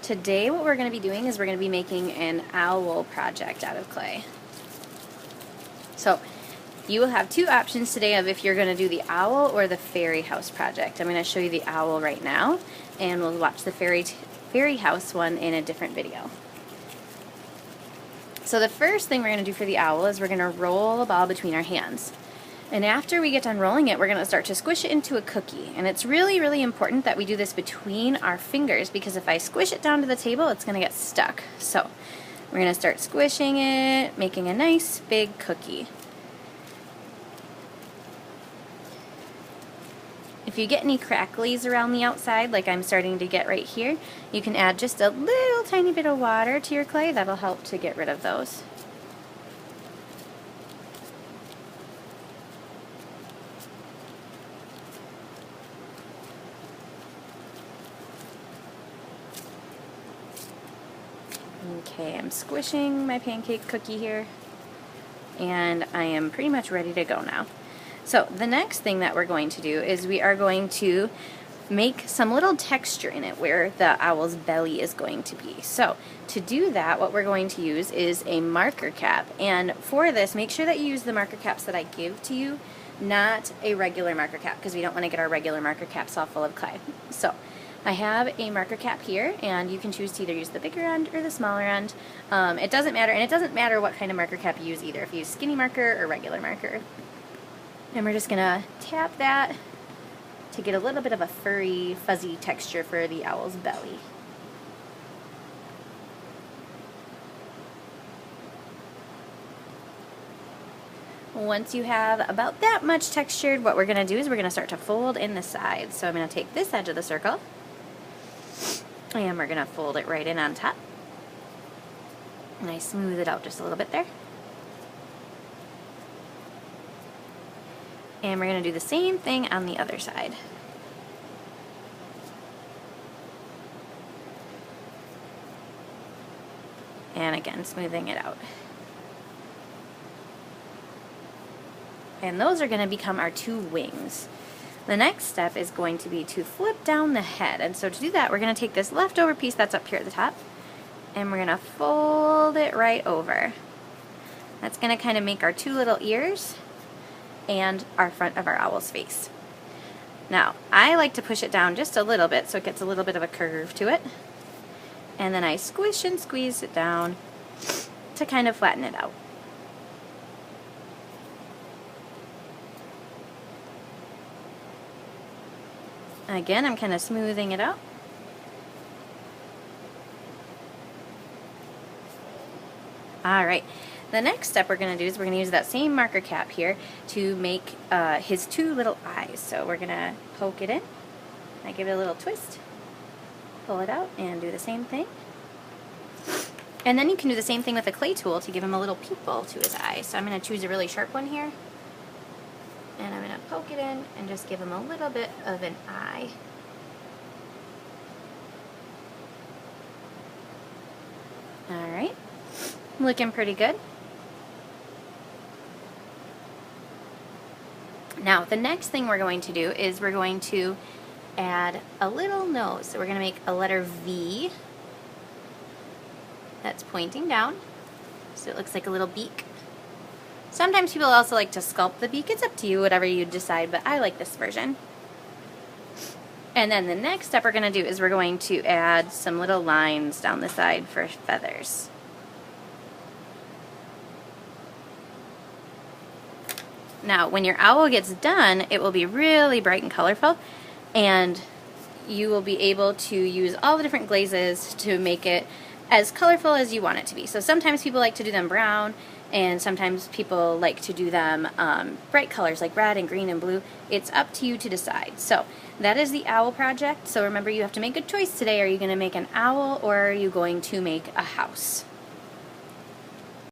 Today what we're going to be doing is we're going to be making an owl project out of clay. So you will have two options today of if you're going to do the owl or the fairy house project. I'm going to show you the owl right now, and we'll watch the fairy house one in a different video. So the first thing we're going to do for the owl is we're going to roll a ball between our hands. And after we get done rolling it, we're going to start to squish it into a cookie. And it's really, really important that we do this between our fingers, because if I squish it down to the table, it's going to get stuck. So we're going to start squishing it, making a nice big cookie. If you get any cracklies around the outside, like I'm starting to get right here, you can add just a little tiny bit of water to your clay. That'll help to get rid of those. Okay, I'm squishing my pancake cookie here, and I am pretty much ready to go now. So the next thing that we're going to do is we are going to make some little texture in it where the owl's belly is going to be. So to do that, what we're going to use is a marker cap, and for this, make sure that you use the marker caps that I give to you, not a regular marker cap, because we don't want to get our regular marker caps all full of clay. So I have a marker cap here, and you can choose to either use the bigger end or the smaller end. It doesn't matter, and it doesn't matter what kind of marker cap you use either, if you use skinny marker or regular marker. And we're just going to tap that to get a little bit of a furry, fuzzy texture for the owl's belly. Once you have about that much textured, what we're going to do is we're going to start to fold in the sides. So I'm going to take this edge of the circle, and we're going to fold it right in on top. And I smooth it out just a little bit there. And we're going to do the same thing on the other side. And again, smoothing it out. And those are going to become our two wings. The next step is going to be to flip down the head. And so to do that, we're going to take this leftover piece that's up here at the top, and we're going to fold it right over. That's going to kind of make our two little ears and our front of our owl's face. Now, I like to push it down just a little bit so it gets a little bit of a curve to it. And then I squish and squeeze it down to kind of flatten it out. Again, I'm kind of smoothing it out. Alright, the next step we're going to do is we're going to use that same marker cap here to make his two little eyes. So we're going to poke it in. I give it a little twist, pull it out, and do the same thing. And then you can do the same thing with a clay tool to give him a little pupil to his eye. So I'm going to choose a really sharp one here, and I'm going to poke it in and just give him a little bit of an eye. Alright, looking pretty good. Now, the next thing we're going to do is we're going to add a little nose. So we're going to make a letter V that's pointing down, so it looks like a little beak. Sometimes people also like to sculpt the beak. It's up to you, whatever you decide, but I like this version. And then the next step we're going to do is we're going to add some little lines down the side for feathers. Now, when your owl gets done, it will be really bright and colorful, and you will be able to use all the different glazes to make it as colorful as you want it to be. So sometimes people like to do them brown, and sometimes people like to do them bright colors like red and green and blue. It's up to you to decide. So that is the owl project. So remember, you have to make a choice today. Are you going to make an owl, or are you going to make a house?